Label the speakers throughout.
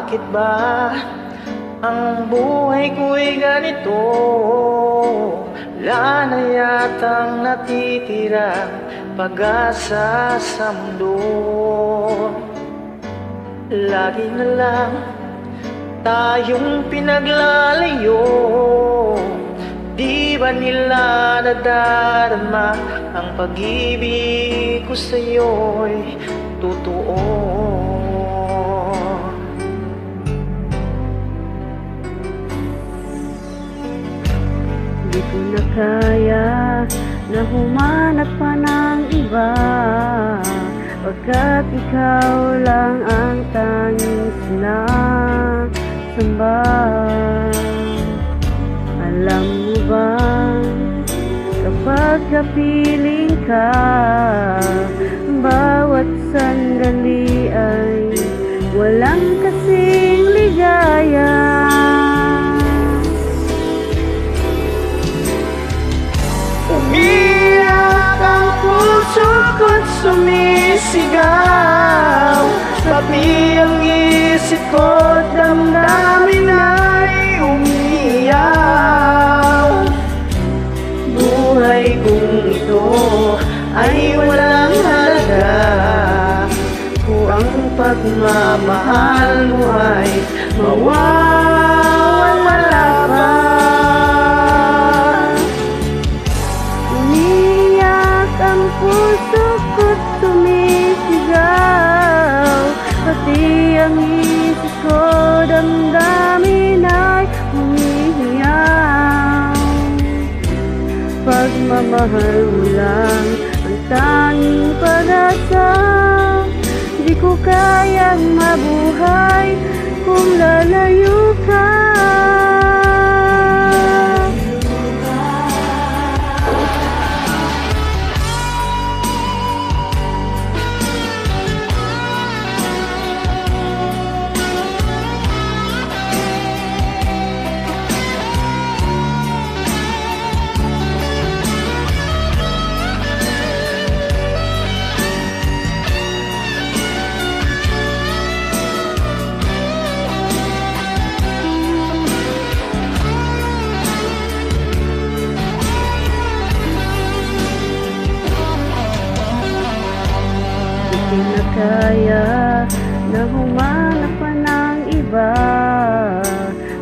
Speaker 1: Bakit ba ang buhay ko'y ganito? Wala na yatang natitira pag-asa sa mundo. Lagi na lang tayong pinaglalayo. Di ba nila nadarama ang pag-ibig ko sa'yo'y totoo?
Speaker 2: Di ko na kaya na humanap pa ng iba, pagkat ikaw lang ang tanging sinasamba. Alam mo ba, kapag kapiling ka, bawat sandali ay walang kasing ligaya.
Speaker 1: Umiyak ang puso ko't sumisigaw, pati ang isip ko't damdamin ay umiiyaw. Buhay kong ito ay walang halaga kung ang pagmamahal mo ay mawawala pa.
Speaker 2: Ang puso ko't sumisigaw, pati ang isip ko damdamin ay humihiyaw. Pagmamahal mo lang ang tanging pag-asa, di ko kayang mabuhay kung lalayo ka. Di na kaya na humanap pa ng iba,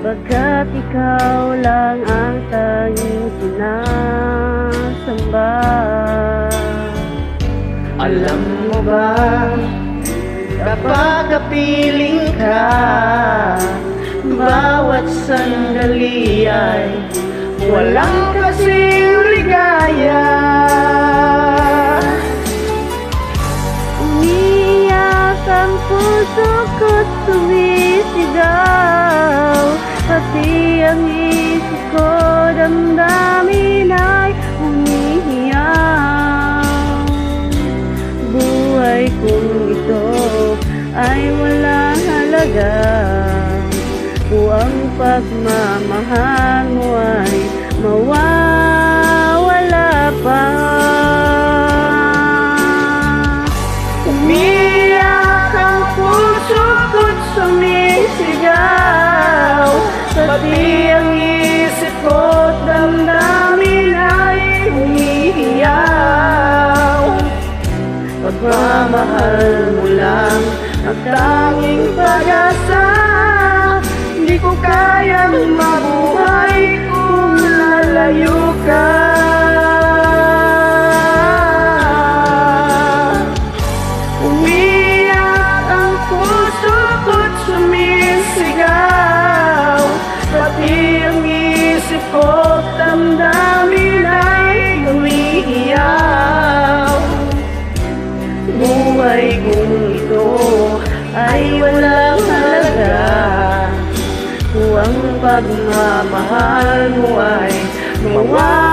Speaker 2: pagkat ikaw lang ang tanging sinasamba.
Speaker 1: Alam mo ba, kapag kapiling ka, bawat sandali ay walang kasing ligaya.
Speaker 2: Ang puso ko't sumisigaw, pati ang isip ko damdamin ay umihiyaw. Buhay kong ito ay walang halaga kung ang pagmamahal mo ay mawawala pa.
Speaker 1: Sumisigaw, pati ang isip ko't damdamin ay umiiyaw. Pagmamahal mo lang ang tanging pag-asa, di ko kayang mabuhay kung lalayo ka. Pati ang isip ko't damdamin ay umiiyaw. Buhay kong ito ay walang halaga kung ang pagmamahal mo ay mawawala.